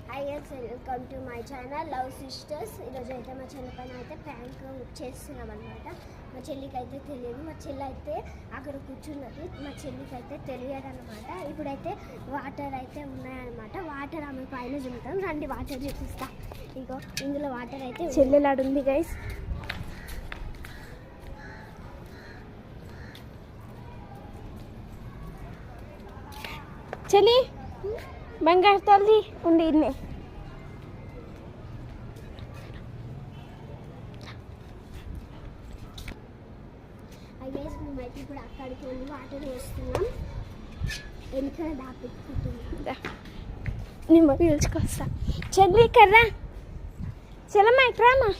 Hi guys, welcome to my channel Love Sisters. ఈరోజు అయితే మా చెల్లి పైన అయితే ప్రాంక్ చేస్తున్నాం అనమాట. మా చెల్లికి అయితే తెలియదు, మా చెల్లి అయితే అక్కడ కూర్చున్నది, మా చెల్లికి అయితే తెలియదు అనమాట. ఇప్పుడైతే వాటర్ అయితే ఉన్నాయన్నమాట. వాటర్ ఆమె పైన చూపుతాం, రండి వాటర్ చూపిస్తా. ఇగో ఇందులో వాటర్ అయితే చెల్లెలాడు ఉంది గైస్. చెల్లి బంగారు తల్లి ఉండి ఇన్నే గైస్ మేమైతే ఇప్పుడు అక్కడికి వెళ్ళి వాటర్ వేస్తున్నాం. వెనకాల దాపెట్టుకుంటున్నాం. నేను పిలుచుకొస్తా. చెల్లి కర్రా చెల్లమ్మ ఇక్కడమ్మా.